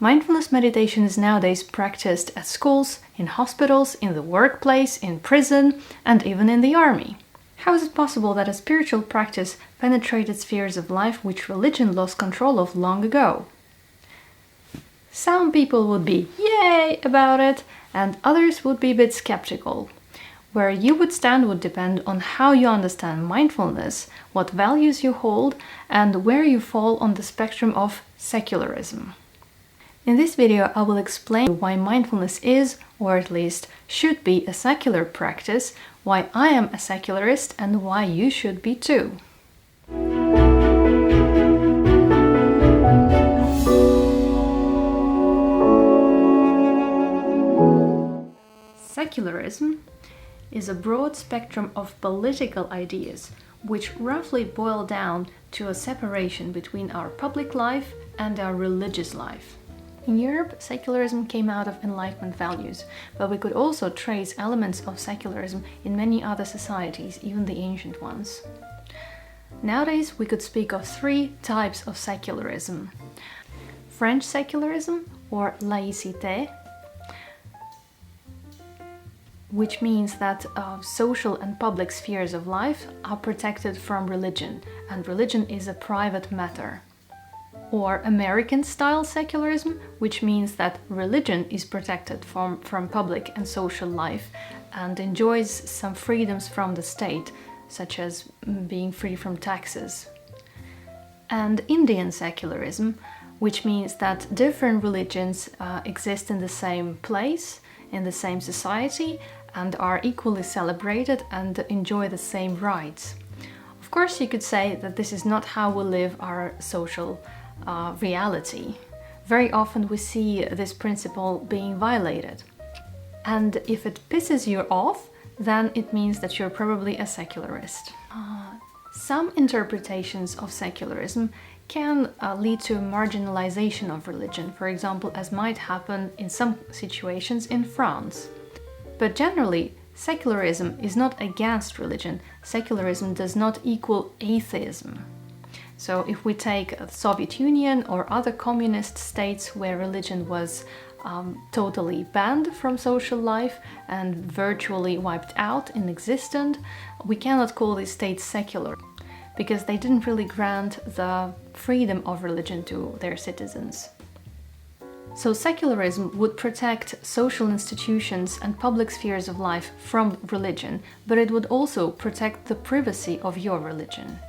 Mindfulness meditation is nowadays practiced at schools, in hospitals, in the workplace, in prison, and even in the army. How is it possible that a spiritual practice penetrated spheres of life which religion lost control of long ago? Some people would be yay about it, and others would be a bit skeptical. Where you would stand would depend on how you understand mindfulness, what values you hold, and where you fall on the spectrum of secularism. In this video, I will explain why mindfulness is, or at least should be, a secular practice, why I am a secularist, and why you should be too. Secularism is a broad spectrum of political ideas which roughly boil down to a separation between our public life and our religious life. In Europe, secularism came out of Enlightenment values, but we could also trace elements of secularism in many other societies, even the ancient ones. Nowadays, we could speak of three types of secularism. French secularism, or laïcité, which means that social and public spheres of life are protected from religion, and religion is a private matter. Or American-style secularism, which means that religion is protected from public and social life and enjoys some freedoms from the state, such as being free from taxes. And Indian secularism, which means that different religions exist in the same place, in the same society, and are equally celebrated and enjoy the same rights. Of course, you could say that this is not how we live our social reality. Very often we see this principle being violated. And if it pisses you off, then it means that you're probably a secularist. Some interpretations of secularism can lead to marginalization of religion, for example, as might happen in some situations in France. But generally, secularism is not against religion. Secularism does not equal atheism. So if we take the Soviet Union or other communist states where religion was totally banned from social life and virtually wiped out, inexistent, we cannot call these states secular because they didn't really grant the freedom of religion to their citizens. So secularism would protect social institutions and public spheres of life from religion, but it would also protect the privacy of your religion.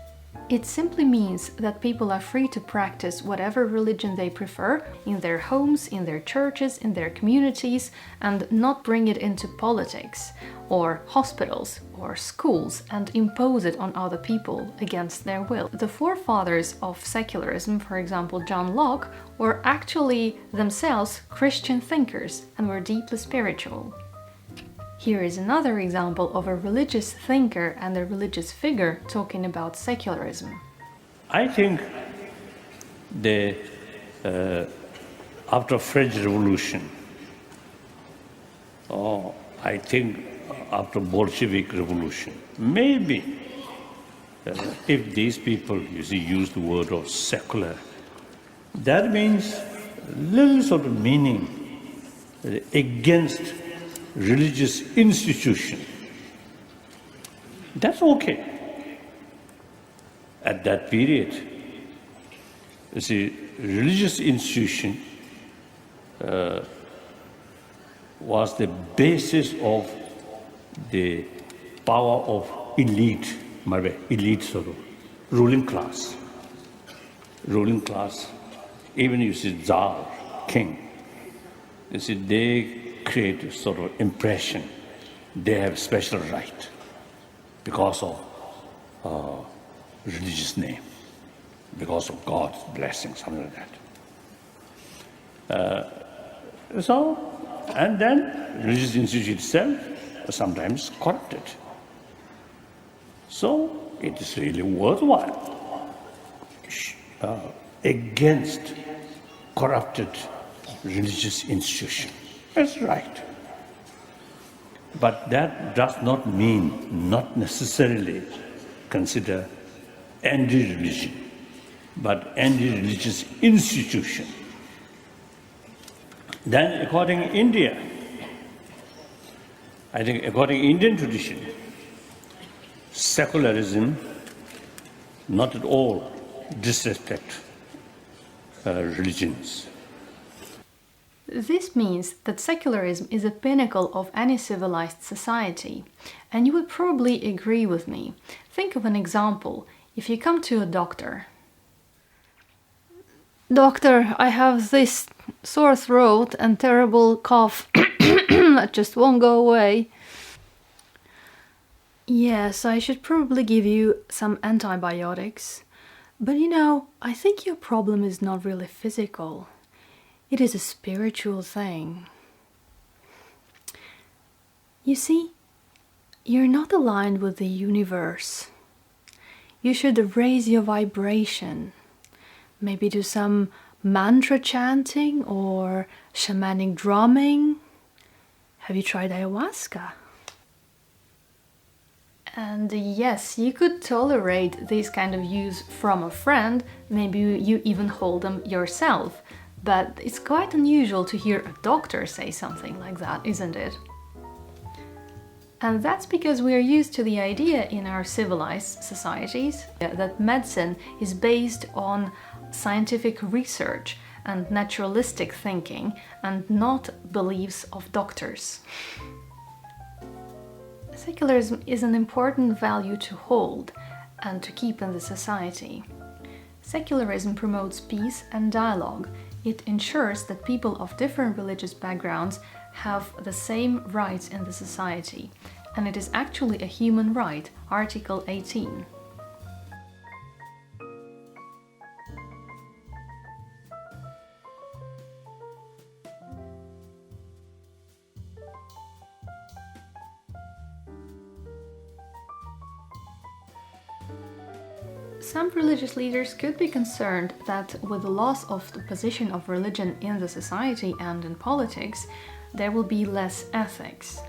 It simply means that people are free to practice whatever religion they prefer in their homes, in their churches, in their communities, and not bring it into politics, or hospitals, or schools, and impose it on other people against their will. The forefathers of secularism, for example John Locke, were actually themselves Christian thinkers and were deeply spiritual. Here is another example of a religious thinker and a religious figure talking about secularism. I think after French Revolution, I think after Bolshevik Revolution, maybe if these people, use the word of secular, that means little sort of meaning against religious institution. That's okay. At that period, religious institution was the basis of the power of elite sort of ruling class. Ruling class, even Tsar, king, they create a sort of impression they have special right because of religious name, because of God's blessing, something like that. And then religious institution itself is sometimes corrupted. So it is really worthwhile against corrupted religious institution. That's right. But that does not mean not necessarily consider anti-religion, but anti-religious institution. Then, according India, I think according Indian tradition, secularism not at all disrespect religions. This means that secularism is a pinnacle of any civilized society, and you would probably agree with me. Think of an example. If you come to a doctor, "Doctor, I have this sore throat and terrible cough that just won't go away. Yes, I should probably give you some antibiotics. But I think your problem is not really physical. It is a spiritual thing. You see, you're not aligned with the universe. You should raise your vibration. Maybe do some mantra chanting or shamanic drumming. Have you tried ayahuasca?" And yes, you could tolerate this kind of use from a friend, maybe you even hold them yourself, but it's quite unusual to hear a doctor say something like that, isn't it? And that's because we are used to the idea in our civilized societies that medicine is based on scientific research and naturalistic thinking and not beliefs of doctors. Secularism is an important value to hold and to keep in the society. Secularism promotes peace and dialogue. It ensures that people of different religious backgrounds have the same rights in the society, and it is actually a human right, Article 18. Some religious leaders could be concerned that with the loss of the position of religion in the society and in politics, there will be less ethics.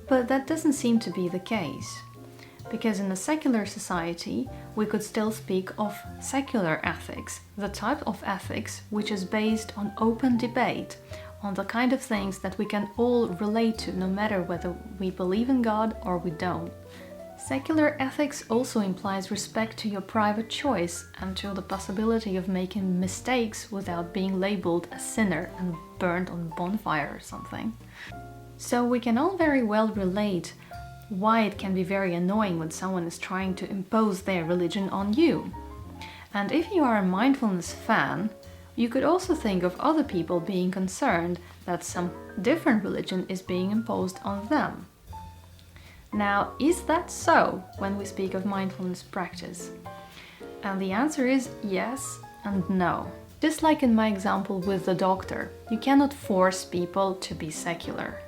But that doesn't seem to be the case, because in a secular society, we could still speak of secular ethics, the type of ethics which is based on open debate, on the kind of things that we can all relate to, no matter whether we believe in God or we don't. Secular ethics also implies respect to your private choice and to the possibility of making mistakes without being labeled a sinner and burned on a bonfire or something. So we can all very well relate why it can be very annoying when someone is trying to impose their religion on you. And if you are a mindfulness fan, you could also think of other people being concerned that some different religion is being imposed on them. Now, is that so when we speak of mindfulness practice? And the answer is yes and no. Just like in my example with the doctor, you cannot force people to be secular.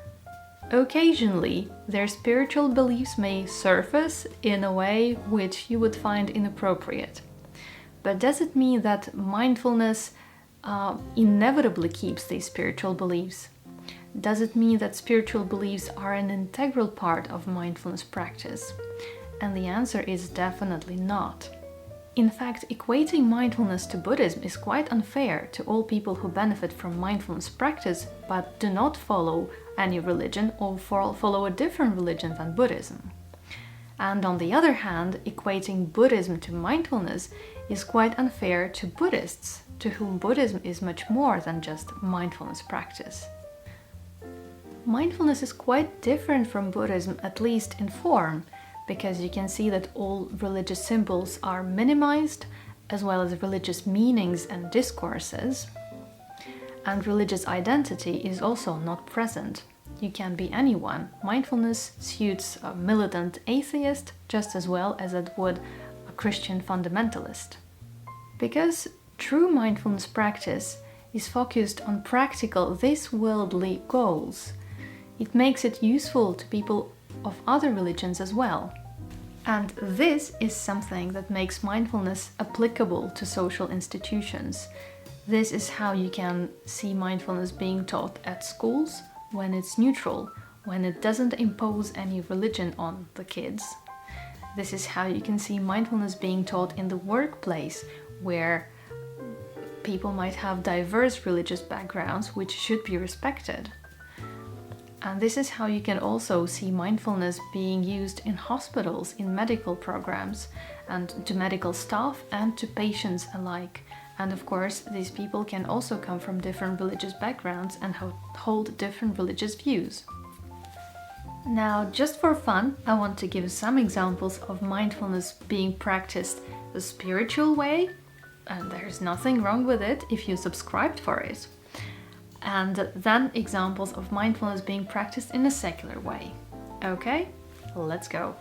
Occasionally, their spiritual beliefs may surface in a way which you would find inappropriate. But does it mean that mindfulness inevitably keeps these spiritual beliefs? Does it mean that spiritual beliefs are an integral part of mindfulness practice? And the answer is definitely not. In fact, equating mindfulness to Buddhism is quite unfair to all people who benefit from mindfulness practice but do not follow any religion or follow a different religion than Buddhism. And on the other hand, equating Buddhism to mindfulness is quite unfair to Buddhists, to whom Buddhism is much more than just mindfulness practice. Mindfulness is quite different from Buddhism, at least in form, because you can see that all religious symbols are minimized, as well as religious meanings and discourses. And religious identity is also not present. You can be anyone. Mindfulness suits a militant atheist just as well as it would a Christian fundamentalist. Because true mindfulness practice is focused on practical, this worldly goals. It makes it useful to people of other religions as well. And this is something that makes mindfulness applicable to social institutions. This is how you can see mindfulness being taught at schools, when it's neutral, when it doesn't impose any religion on the kids. This is how you can see mindfulness being taught in the workplace, where people might have diverse religious backgrounds, which should be respected. And this is how you can also see mindfulness being used in hospitals, in medical programs, and to medical staff and to patients alike. And of course, these people can also come from different religious backgrounds and hold different religious views. Now, just for fun, I want to give some examples of mindfulness being practiced the spiritual way, and there's nothing wrong with it if you subscribed for it. And then examples of mindfulness being practiced in a secular way. Okay, let's go.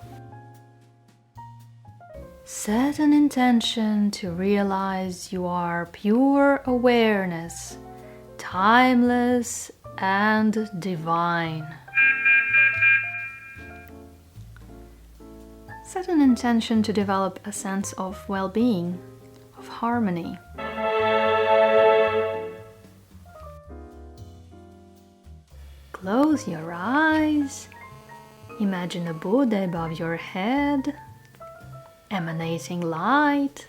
Set an intention to realize you are pure awareness, timeless and divine. Set an intention to develop a sense of well-being, of harmony. Close your eyes. Imagine a Buddha above your head, emanating light,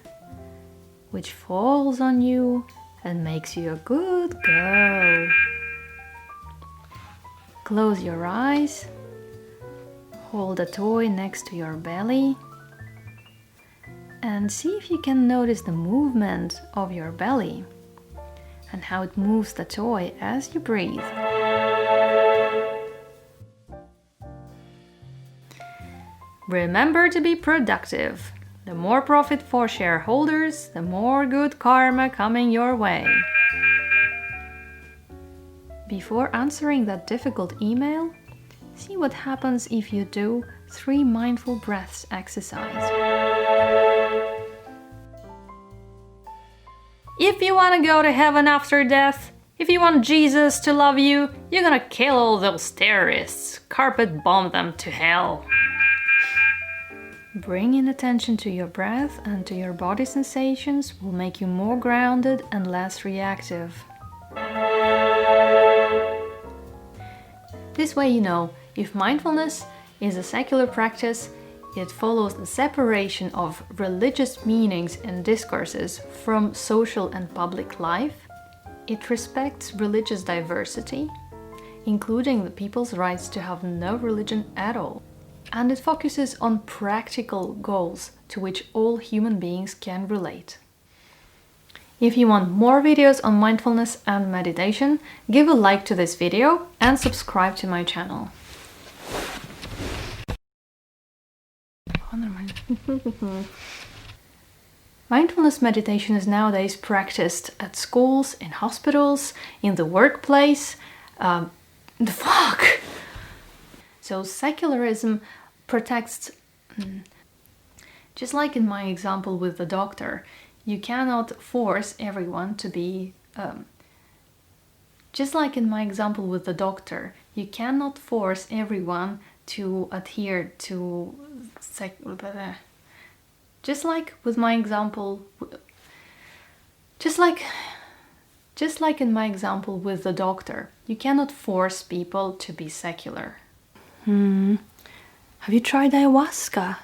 which falls on you and makes you a good girl. Close your eyes. Hold a toy next to your belly and see if you can notice the movement of your belly and how it moves the toy as you breathe. Remember to be productive. The more profit for shareholders, the more good karma coming your way. Before answering that difficult email, see what happens if you do 3 mindful breaths exercise. If you want to go to heaven after death, if you want Jesus to love you, you're gonna kill all those terrorists, carpet bomb them to hell. Bringing attention to your breath and to your body sensations will make you more grounded and less reactive. This way you know if mindfulness is a secular practice, it follows the separation of religious meanings and discourses from social and public life. It respects religious diversity, including the people's rights to have no religion at all. And it focuses on practical goals to which all human beings can relate. If you want more videos on mindfulness and meditation, give a like to this video and subscribe to my channel. Mindfulness meditation is nowadays practiced at schools, in hospitals, in the workplace. So secularism protects, just like in my example with the doctor, you cannot force everyone to be, just like in my example with the doctor, you cannot force everyone to adhere to just like with my example, just like in my example with the doctor, you cannot force people to be secular. Have you tried ayahuasca?